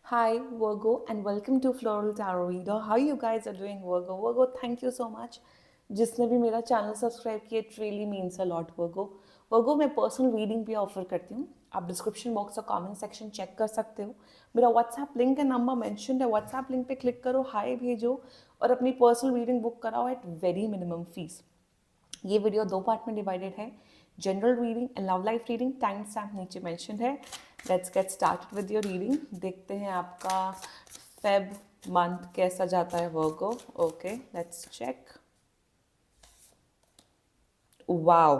Hi, Virgo, and welcome to Floral Tarot Reader. How you guys are doing, Virgo? Virgo, thank you so much. जिसने भी मेरा channel subscribe किया, it really means a lot, Virgo. Virgo, मैं personal reading भी offer करती हूँ। आप description box और कमेंट सेक्शन चेक कर सकते हो। मेरा व्हाट्सएप लिंक है, नंबर मेंशन है। व्हाट्सएप लिंक पे क्लिक करो, हाय भेजो और अपनी पर्सनल रीडिंग बुक कराओ एट वेरी मिनिमम फीस। ये वीडियो दो पार्ट में डिवाइडेड है, general reading and love life reading. Time stamp नीचे मेंशन है। Let's get started with your reading. देखते हैं आपका फेब मंथ कैसा जाता है, Virgo. Okay, let's check. Wow,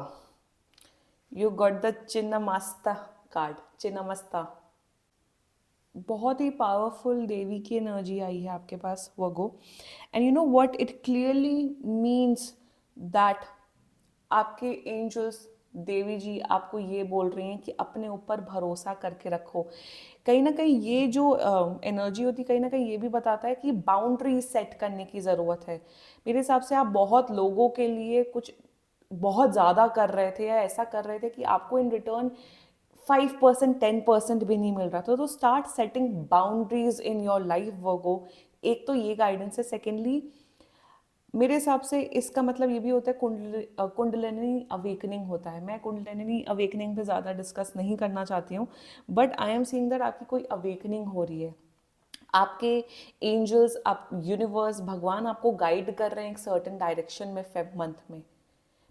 you got the Chhinnamasta card. Chhinnamasta बहुत ही पावरफुल देवी की एनर्जी आई है आपके पास, Virgo. And you know what it clearly means, that आपके एंजल्स, देवी जी आपको ये बोल रही हैं कि अपने ऊपर भरोसा करके रखो। कहीं ना कहीं ये जो एनर्जी होती है, कहीं ना कहीं ये भी बताता है कि बाउंड्री सेट करने की ज़रूरत है। मेरे हिसाब से आप बहुत लोगों के लिए कुछ बहुत ज़्यादा कर रहे थे या ऐसा कर रहे थे कि आपको इन रिटर्न 5% 10% भी नहीं मिल रहा था। तो start setting boundaries in your life, Virgo. एक तो ये गाइडेंस है। सेकेंडली, मेरे हिसाब से इसका मतलब ये भी होता है कुंडलिनी अवेकनिंग होता है। मैं कुंडलिनी अवेकनिंग पे ज़्यादा डिस्कस नहीं करना चाहती हूँ, but I am seeing that आपकी कोई अवेकनिंग हो रही है। आपके एंजल्स, आप यूनिवर्स, भगवान आपको गाइड कर रहे हैं एक सर्टेन डायरेक्शन में फेब मंथ में।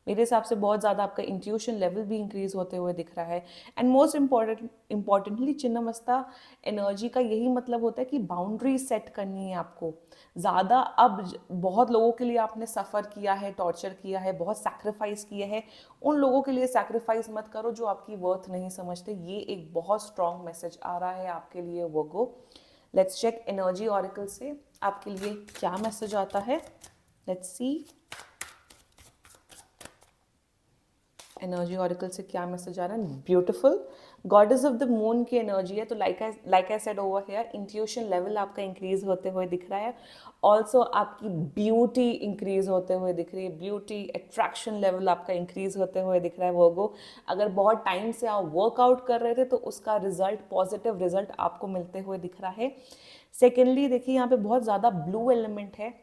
मेरे हिसाब से बहुत ज़्यादा आपका इंट्यूशन लेवल भी इंक्रीज होते हुए दिख रहा है। एंड मोस्ट इम्पॉर्टेंटली चिन्नमस्ता एनर्जी का यही मतलब होता है कि बाउंड्री सेट करनी है आपको ज़्यादा। अब बहुत लोगों के लिए आपने सफ़र किया है, टॉर्चर किया है, बहुत सैक्रिफाइस किया है। उन लोगों के लिए सैक्रिफाइस मत करो जो आपकी वर्थ नहीं समझते। ये एक बहुत स्ट्रॉन्ग मैसेज आ रहा है आपके लिए, वर्गो। लेट्स चेक एनर्जी ऑरिकल से आपके लिए क्या मैसेज आता है। लेट्स सी एनर्जी ऑरिकल से क्या मैसेज आ रहा है। Beautiful, goddess of the moon की एनर्जी है। तो like I said over here, intuition level आपका इंक्रीज होते हुए दिख रहा है। ऑल्सो आपकी ब्यूटी इंक्रीज होते हुए दिख रही है। ब्यूटी अट्रैक्शन लेवल आपका इंक्रीज होते हुए दिख रहा है, वर्गो। अगर बहुत टाइम से आप वर्कआउट कर रहे थे तो उसका रिजल्ट, पॉजिटिव रिजल्ट आपको मिलते हुए दिख रहा है। सेकेंडली, देखिए यहाँ पे बहुत ज़्यादा ब्लू एलिमेंट है,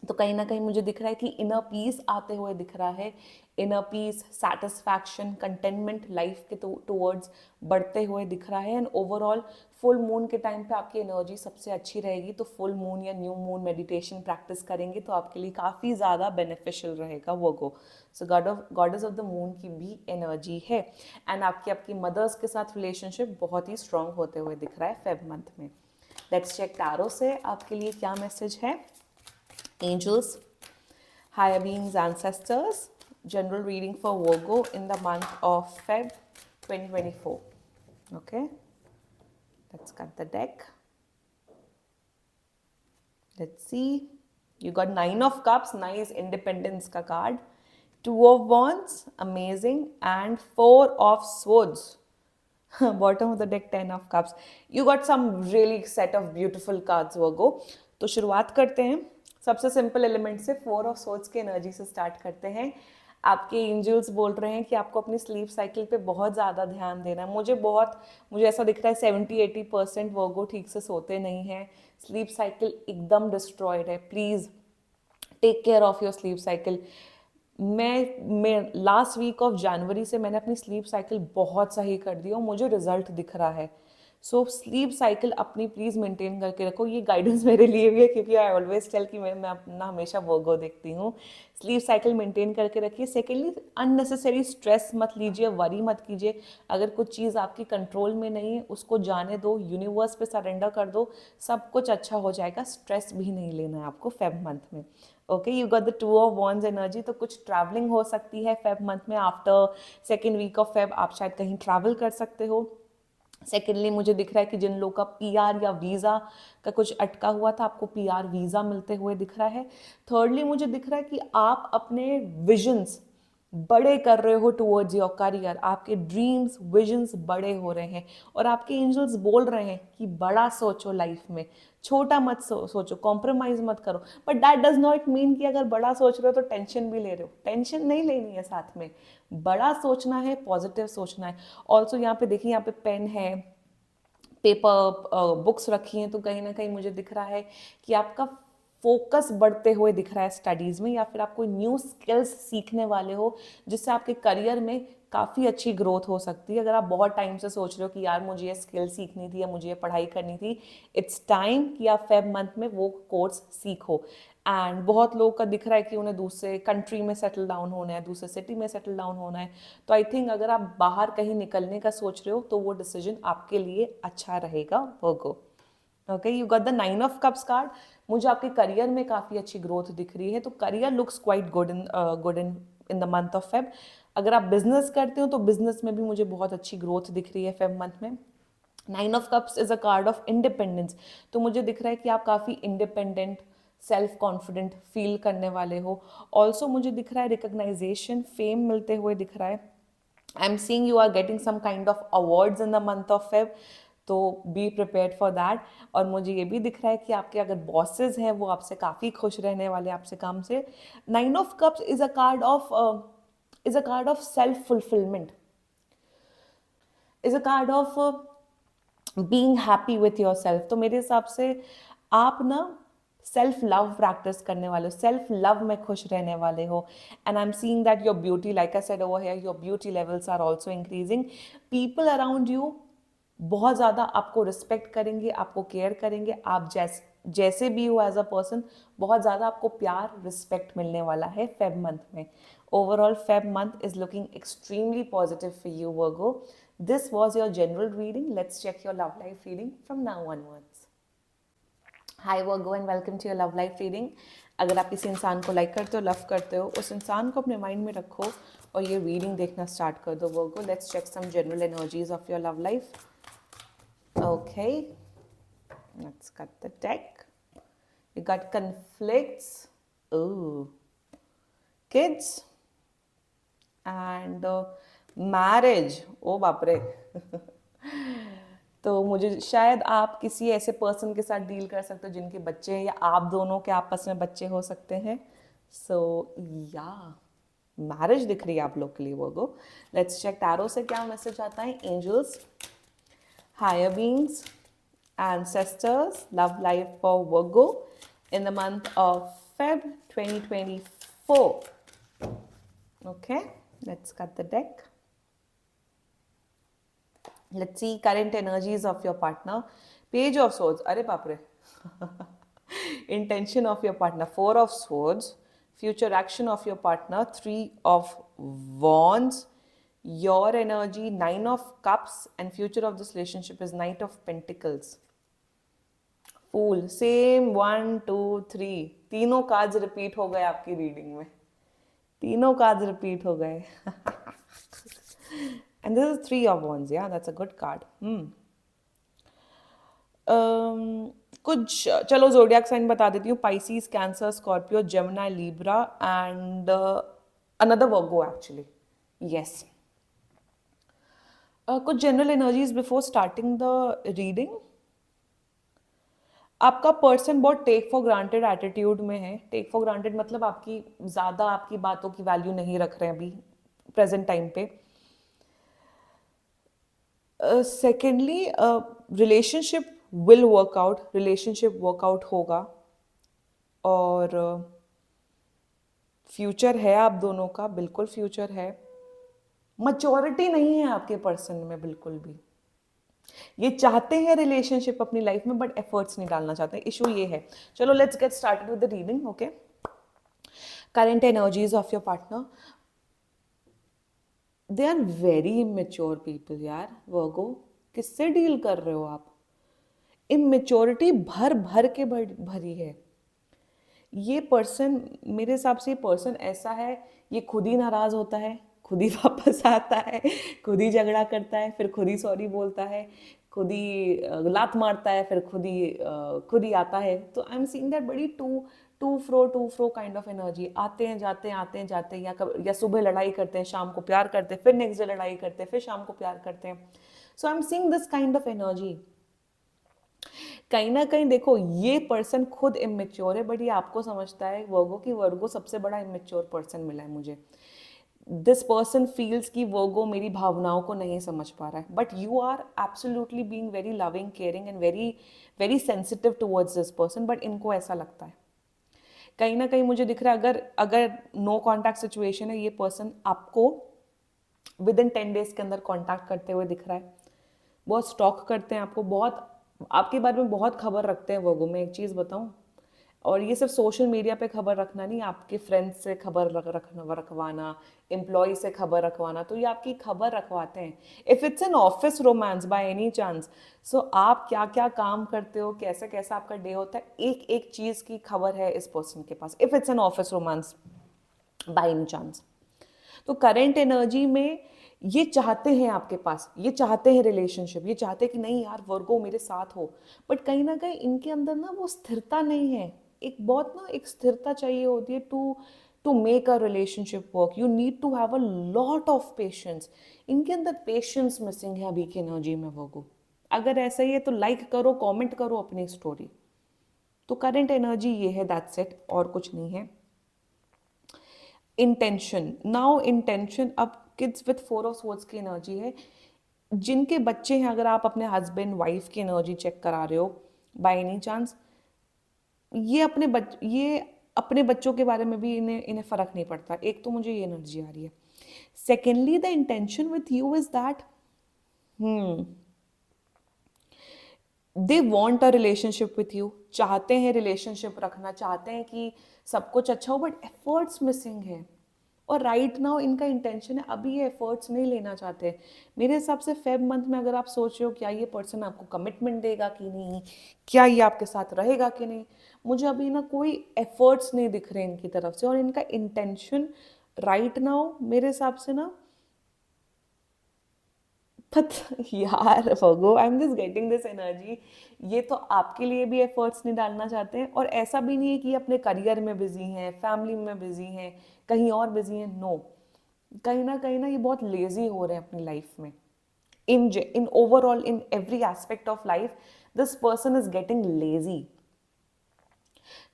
तो कहीं ना कहीं मुझे दिख रहा है कि इनर पीस आते हुए दिख रहा है। Inner peace, satisfaction, containment life के टूवर्ड्स बढ़ते हुए दिख रहा है। एंड ओवरऑल फुल मून के टाइम पे आपकी एनर्जी सबसे अच्छी रहेगी। तो फुल मून या न्यू मून मेडिटेशन प्रैक्टिस करेंगे तो आपके लिए काफ़ी ज़्यादा बेनिफिशियल रहेगा, वो सो गॉडेस ऑफ द मून की भी एनर्जी है। एंड आपकी मदर्स के साथ रिलेशनशिप बहुत ही स्ट्रांग होते हुए दिख रहा है फेब मंथ में। लेट्स चेक टैरो से आपके लिए क्या मैसेज है। Angels, higher beings, ancestors, general reading for Virgo in the month of Feb 2024. Okay, let's cut the deck. Let's see. You got 9 of Cups, nice independence ka card. 2 of Wands, amazing, and 4 of Swords. Bottom of the deck, 10 of Cups. You got some really set of beautiful cards, Virgo. तो शुरुआत करते हैं सबसे simple element से। 4 of swords की energy से start करते हैं। आपके एंजल्स बोल रहे हैं कि आपको अपनी स्लीप साइकिल पे बहुत ज़्यादा ध्यान देना है। मुझे ऐसा दिख रहा है 70-80% वर्गो ठीक से सोते नहीं हैं। स्लीप साइकिल एकदम डिस्ट्रॉयड है। Please take care of your sleep cycle. मैं लास्ट वीक ऑफ जनवरी से मैंने अपनी स्लीप साइकिल बहुत सही कर दी और मुझे रिजल्ट दिख रहा है। सो स्लीप साइकिल अपनी प्लीज़ मेंटेन करके रखो। ये गाइडेंस मेरे लिए भी है क्योंकि आई ऑलवेज टेल कि मैं अपना हमेशा वर्गो देखती हूँ। स्लीप साइकिल मेंटेन करके रखिए। सेकेंडली, अननेसेसरी स्ट्रेस मत लीजिए, वरी मत कीजिए। अगर कुछ चीज़ आपकी कंट्रोल में नहीं है उसको जाने दो, यूनिवर्स पे सरेंडर कर दो, सब कुछ अच्छा हो जाएगा। स्ट्रेस भी नहीं लेना है आपको फेब मंथ में। Okay, you got the 2 of Wands energy. तो कुछ ट्रैवलिंग हो सकती है फेब मंथ में। After second week of Feb आप शायद कहीं ट्रैवल कर सकते हो। सेकेंडली, मुझे दिख रहा है कि जिन लोगों का पीआर या वीज़ा का कुछ अटका हुआ था, आपको पीआर वीज़ा मिलते हुए दिख रहा है। थर्डली, मुझे दिख रहा है कि आप अपने विजन्स बड़े कर रहे हो टुवर्ड्स योर करियर। आपके ड्रीम्स, विजन्स बड़े हो रहे हैं और आपके एंजल्स बोल रहे हैं कि बड़ा सोचो लाइफ में, छोटा मत सोचो, कॉम्प्रोमाइज़ मत करो। But that does not mean कि अगर बड़ा सोच रहे हो तो टेंशन भी ले रहे हो। टेंशन नहीं लेनी है, साथ में बड़ा सोचना है, पॉजिटिव सोचना है। ऑल्सो यहाँ पे देखिए, यहाँ पे पेन है, पेपर बुक्स रखी हैं, तो कहीं ना कहीं मुझे दिख रहा है कि आपका फोकस बढ़ते हुए दिख रहा है स्टडीज़ में, या फिर आप कोई न्यू स्किल्स सीखने वाले हो जिससे आपके करियर में काफ़ी अच्छी ग्रोथ हो सकती है। अगर आप बहुत टाइम से सोच रहे हो कि यार मुझे ये स्किल सीखनी थी या मुझे ये पढ़ाई करनी थी, इट्स टाइम कि आप फेब मंथ में वो कोर्स सीखो। एंड बहुत लोगों का दिख रहा है कि उन्हें दूसरे कंट्री में सेटल डाउन होना है, दूसरे सिटी में सेटल डाउन होना है। तो आई थिंक अगर आप बाहर कहीं निकलने का सोच रहे हो तो वो डिसीजन आपके लिए अच्छा रहेगा Virgo. Okay, you got the 9 of cups card. मुझे आपके करियर में काफ़ी अच्छी ग्रोथ दिख रही है, तो career looks quite good in the month of Feb. अगर आप बिजनेस करते हो तो बिजनेस में भी मुझे बहुत अच्छी ग्रोथ दिख रही है फेब मंथ में। 9 of cups is a card of independence, तो मुझे दिख रहा है कि आप काफ़ी इंडिपेंडेंट, सेल्फ कॉन्फिडेंट फील करने वाले हो। ऑल्सो मुझे दिख रहा है रिकग्नाइजेशन, फेम मिलते हुए दिख रहा है। I am seeing you are getting some kind of awards in the month of Feb, तो बी प्रिपेयर्ड फॉर दैट। और मुझे ये भी दिख रहा है कि आपके अगर बॉसेस हैं वो आपसे काफ़ी खुश रहने वाले आपसे काम से। 9 of cups is a card of self fulfilment, is a card of being happy with your self. तो मेरे हिसाब से आप ना सेल्फ लव प्रैक्टिस करने वाले हो, सेल्फ लव में खुश रहने वाले हो। And I am seeing that your beauty, like I said over here, your beauty levels are also increasing. People around you बहुत ज़्यादा आपको रिस्पेक्ट करेंगे, आपको केयर करेंगे। आप जैसे भी हो एज अ पर्सन, बहुत ज़्यादा आपको प्यार रिस्पेक्ट मिलने वाला है फेब मंथ में। Overall Feb month is looking extremely positive for you Virgo. This was your general reading. Let's check your love life reading from now onwards. Hi Virgo and welcome to your love life reading. अगर आप किसी इंसान को like करते हो, love करते हो, उस इंसान को अपने माइंड में रखो और ये रीडिंग देखना स्टार्ट कर दो Virgo. Let's check some general energies of your love life. Okay, let's cut the deck. You got conflicts, ooh, kids, and marriage. Oh बाप रे. तो मुझे शायद आप किसी ऐसे पर्सन के साथ डील कर सकते हो जिनके बच्चे हैं, या आप दोनों के आपस में बच्चे हो सकते हैं. सो या मैरिज दिख रही है आप लोग के लिए वर्गो. लेट्स चेक टैरो से क्या मैसेज आता है. Angels, higher beings, ancestors, love life for Virgo in the month of Feb 2024. Okay, let's cut the deck. Let's see current energies of your partner. Page of Swords. Are baapre. Intention of your partner. 4 of Swords. Future action of your partner. 3 of Wands. Your energy, 9 of Cups, and future of this relationship is Knight of Pentacles. Fool, same 1 2 3 तीनों cards repeat हो गए आपकी reading में. तीनों cards repeat हो गए. And this is 3 of Wands. Yeah, that's a good card. कुछ चलो जोडियाक साइन बता देती हूँ. Pisces, Cancer, Scorpio, Gemini, Libra and another Virgo actually. Yes. कुछ general energies before starting the reading. आपका पर्सन बहुत टेक फॉर ग्रांटेड एटीट्यूड में है. टेक फॉर ग्रांटेड मतलब आपकी ज़्यादा आपकी बातों की वैल्यू नहीं रख रहे हैं अभी प्रेजेंट टाइम पे. Secondly, relationship will work out, relationship workout होगा और फ्यूचर है आप दोनों का, बिल्कुल फ्यूचर है. मैच्योरिटी नहीं है आपके पर्सन में बिल्कुल भी. ये चाहते हैं रिलेशनशिप अपनी लाइफ में बट एफर्ट्स नहीं डालना चाहते. इशू ये है. चलो let's get started with the reading. Okay, current energies of your partner. They are very immature people यार. वर्गो, किससे डील कर रहे हो आप? इमेच्योरिटी भर भर के भरी है. ये पर्सन, मेरे हिसाब से ये पर्सन ऐसा है, ये खुद ही नाराज होता है, खुद ही वापस आता है, खुद ही झगड़ा करता है, फिर खुद ही सॉरी बोलता है, खुद ही लात मारता है, फिर खुद ही आता है. तो आई एम सीइंग दैट बड़ी to fro kind of energy. आते हैं जाते हैं, आते हैं जाते हैं, या सुबह लड़ाई करते हैं, शाम को प्यार करते हैं, फिर नेक्स्ट डे लड़ाई करते हैं, फिर शाम को प्यार करते हैं. So I am seeing this kind of energy. कहीं ना कहीं देखो, ये पर्सन खुद इमेच्योर है बट ये आपको समझता है वर्गो की वर्गो सबसे बड़ा इमेच्योर पर्सन मिला है मुझे. दिस पर्सन फील्स कि वर्गो मेरी भावनाओं को नहीं समझ पा रहा है, but you are absolutely being very loving, caring and very very sensitive towards this person, but इनको ऐसा लगता है। कहीं ना कहीं मुझे दिख रहा है, अगर अगर नो कॉन्टैक्ट सिचुएशन है, ये पर्सन आपको विद इन 10 days के अंदर कॉन्टैक्ट करते हुए दिख रहा है। बहुत स्टॉक करते हैं आपको, बहुत आपके बारे में बहुत खबर रखते हैं वर्गो। मैं एक चीज़ बताऊं, और ये सिर्फ सोशल मीडिया पे खबर रखना नहीं, आपके फ्रेंड्स से खबर रखवाना, एम्प्लॉय से खबर रखवाना, तो ये आपकी खबर रखवाते हैं। If it's an office romance by any chance, so आप क्या क्या काम करते हो, कैसा कैसा आपका डे होता है, एक एक चीज़ की खबर है इस पर्सन के पास, if it's an office romance by any chance. तो करंट एनर्जी में ये चाहते हैं आपके पास, ये चाहते हैं रिलेशनशिप, ये चाहते हैं कि नहीं यार वर्गो मेरे साथ हो, बट कहीं ना कहीं इनके अंदर ना वो स्थिरता नहीं है। एक बहुत ना एक स्थिरता चाहिए होती है to to make a relationship work. You need to have a lot of patience. इनके अंदर पेशेंस मिसिंग है अभी की एनर्जी में वर्गो। अगर ऐसा ही है तो लाइक करो, कमेंट करो अपनी स्टोरी। तो करंट एनर्जी ये है, दैट्स इट, और कुछ नहीं है। इंटेंशन, नाउ इंटेंशन, अब किड्स विथ 4 of Swords की एनर्जी है, जिनके बच्चे हैं, अगर आप अपने हस्बैंड वाइफ की एनर्जी चेक करा रहे हो बाय एनी चांस, ये अपने बच्चों के बारे में भी इन्हें इन्हें फर्क नहीं पड़ता। एक तो मुझे ये एनर्जी आ रही है। Secondly the intention with you is that they want a relationship with you, चाहते हैं रिलेशनशिप रखना, चाहते हैं कि सब कुछ अच्छा हो, बट एफर्ट्स मिसिंग है। और राइट नाउ इनका इंटेंशन है, अभी ये एफर्ट्स नहीं लेना चाहते। मेरे हिसाब से फेब मंथ में अगर आप सोच रहे हो क्या ये पर्सन आपको कमिटमेंट देगा कि नहीं, क्या ये आपके साथ रहेगा कि नहीं, मुझे अभी ना कोई एफर्ट्स नहीं दिख रहे इनकी तरफ से। और इनका इंटेंशन राइट नाउ मेरे हिसाब से ना, बट यार फगो, I am just getting this energy, ये तो आपके लिए भी एफर्ट्स नहीं डालना चाहते हैं, और ऐसा भी नहीं है कि अपने करियर में बिजी हैं, फैमिली में बिजी हैं, कहीं और बिजी हैं, नो। कहीं ना ये बहुत लेजी हो रहे हैं अपनी लाइफ में। In overall in every aspect of life this person is getting lazy.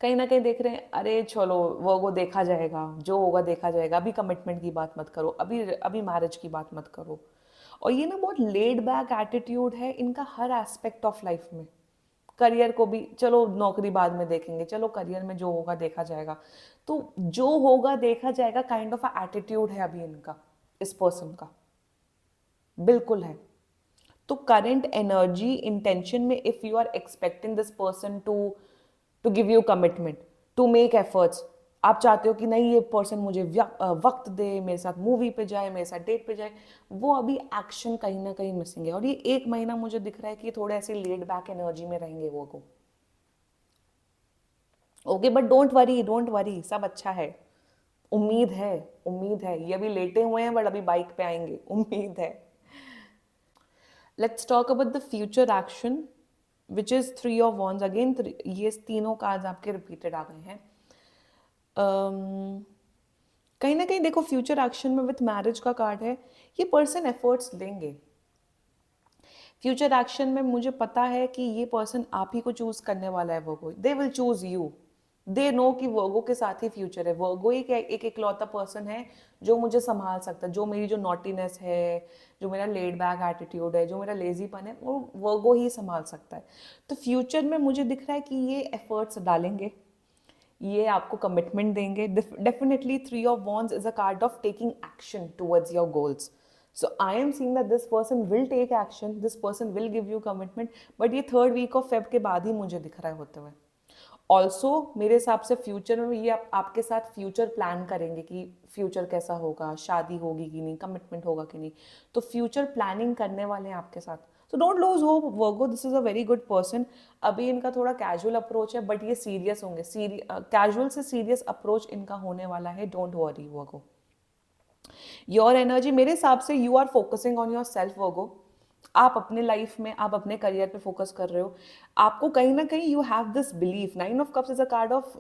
कहीं ना कहीं देख रहे हैं, अरे चलो वो देखा जाएगा, जो होगा देखा जाएगा, अभी कमिटमेंट की बात मत करो, अभी अभी मैरिज की बात मत करो। और ये ना बहुत लेड बैक एटीट्यूड है इनका हर एस्पेक्ट ऑफ लाइफ में। करियर को भी चलो नौकरी बाद में देखेंगे, चलो करियर में जो होगा देखा जाएगा, तो जो होगा देखा जाएगा काइंड ऑफ एटीट्यूड है अभी इनका, इस पर्सन का बिल्कुल है। तो करंट एनर्जी इंटेंशन में, if you are expecting this person to to give you commitment, to make efforts, आप चाहते हो कि नहीं ये पर्सन मुझे वक्त दे, मेरे साथ मूवी पे जाए, मेरे साथ डेट पे जाए, वो अभी एक्शन कहीं ना कहीं मिसिंग है। और ये 1 महीना मुझे दिख रहा है कि थोड़े ऐसे लेड बैक एनर्जी में रहेंगे वो को। ओके, बट डोंट वरी, सब अच्छा है। उम्मीद है, उम्मीद है, ये अभी लेटे हुए हैं बट अभी बाइक पे आएंगे, उम्मीद है। Let's talk about the future action which is 3 of Wands again. ये तीनों कार्ड आपके रिपीटेड आ गए हैं। कहीं ना कहीं देखो फ्यूचर एक्शन में विथ मैरिज का कार्ड है, ये पर्सन एफर्ट्स देंगे। फ्यूचर एक्शन में मुझे पता है कि ये पर्सन आप ही को चूज करने वाला है, Virgo they will choose you. They know कि वर्गो के साथ ही फ्यूचर है। वर्गो एक इकलौता पर्सन है जो मुझे संभाल सकता है, जो मेरी जो नॉटीनेस है, जो मेरा लेड बैक एटीट्यूड है, जो मेरा लेजीपन है, वो वर्गो ही संभाल सकता है। तो फ्यूचर में मुझे दिख रहा है कि ये एफर्ट्स डालेंगे, ये आपको कमिटमेंट देंगे। Definitely 3 of Wands is a card of taking action towards your goals. So I am seeing that this person will take action, this person will give you commitment, but ये 3rd week of Feb के बाद ही मुझे दिख रहा है होते हुए। Also मेरे हिसाब से फ्यूचर में ये आपके साथ फ्यूचर प्लान करेंगे कि फ्यूचर कैसा होगा, शादी होगी कि नहीं, कमिटमेंट होगा कि नहीं, तो फ्यूचर प्लानिंग करने वाले हैं आपके साथ। तो don't lose hope Virgo, this is a very good person. अभी इनका थोड़ा कैजुअल अप्रोच है, बट ये सीरियस होंगे, कैजुअल से सीरियस अप्रोच इनका होने वाला है, don't worry Virgo. Your energy मेरे हिसाब से you are focusing on yourself Virgo. आप अपने लाइफ में, आप अपने करियर पे फोकस कर रहे हो। आपको कहीं ना कहीं you have this belief. 9 of Cups is a card of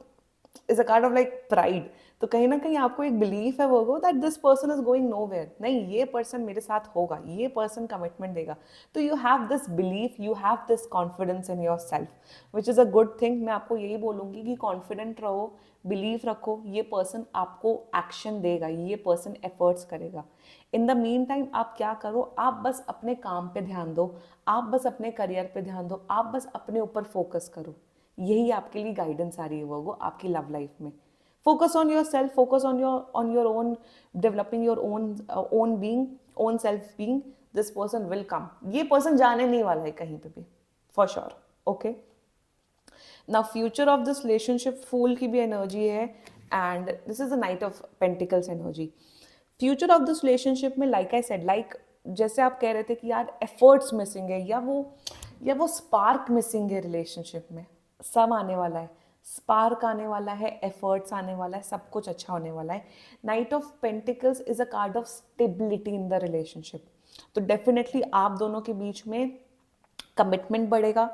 is a kind of like pride. तो कहीं ना कहीं आपको एक बिलीफ है वो that this person is going nowhere, नहीं ये पर्सन मेरे साथ होगा, ये पर्सन कमिटमेंट देगा। तो you have this belief, you have this confidence in your self which is a good thing. मैं आपको यही बोलूँगी कि कॉन्फिडेंट रहो, बिलीव रखो, ये पर्सन आपको एक्शन देगा, ये पर्सन एफर्ट्स करेगा। इन द मीन टाइम आप क्या करो, आप बस अपने काम पे ध्यान दो, आप बस अपने करियर पे ध्यान दो, आप बस अपने ऊपर फोकस करो। यही आपके लिए गाइडेंस आ रही है वो आपकी लव लाइफ में। Focus on yourself, focus on your own developing your own being, own self being. This person will come, ये पर्सन जाने नहीं वाला है कहीं पे भी, for sure. Okay, now future of this relationship, fool की भी एनर्जी है and this is the knight of pentacles energy. Future of this relationship में लाइक आई सेड, लाइक जैसे आप कह रहे थे कि यार एफर्ट्स मिसिंग है या वो स्पार्क मिसिंग है रिलेशनशिप में, सब आने वाला है, स्पार्क आने वाला है, एफर्ट्स आने वाला है, सब कुछ अच्छा होने वाला है। Night of pentacles is a card of stability in the relationship. तो डेफिनेटली आप दोनों के बीच में कमिटमेंट बढ़ेगा,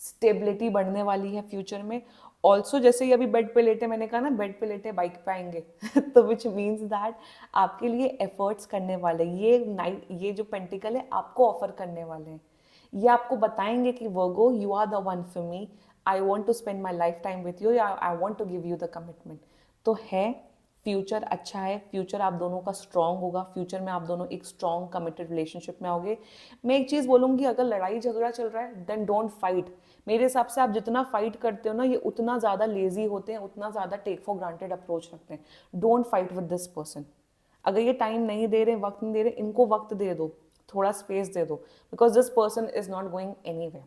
स्टेबिलिटी बढ़ने वाली है फ्यूचर में। ऑल्सो जैसे ही अभी बेड पे लेटे, मैंने कहा ना बेड पे लेटे बाइक पे आएंगे तो विच मीन्स दैट आपके लिए एफर्ट्स करने वाले, ये नाइट, ये जो पेंटिकल है आपको ऑफर करने वाले हैं। ये आपको बताएंगे कि Virgo you are the one for me, I want to spend my life time with you, I want to give you the commitment. तो है, फ्यूचर अच्छा है, फ्यूचर आप दोनों का स्ट्रॉन्ग होगा, फ्यूचर में आप दोनों एक स्ट्रॉन्ग कमिटेड रिलेशनशिप में आओगे। मैं एक चीज़ बोलूँगी, अगर लड़ाई झगड़ा चल रहा है देन डोंट फाइट। मेरे हिसाब से आप जितना फाइट करते हो ना, ये उतना ज़्यादा लेजी होते हैं, उतना ज़्यादा टेक फॉर ग्रांटेड अप्रोच रखते हैं। Don't fight with this person. अगर ये टाइम नहीं दे रहे, वक्त नहीं दे रहे, इनको वक्त दे दो, थोड़ा स्पेस दे दो, because this person is not going anywhere.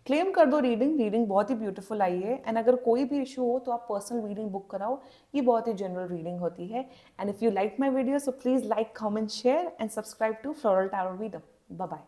Claim कर दो रीडिंग, रीडिंग बहुत ही ब्यूटीफुल आई है। एंड अगर कोई भी इशू हो तो आप पर्सनल रीडिंग बुक कराओ, ये बहुत ही जनरल रीडिंग होती है। And if you like my video so please like, comment, share and subscribe to Floral Tarot Reader. Bye bye.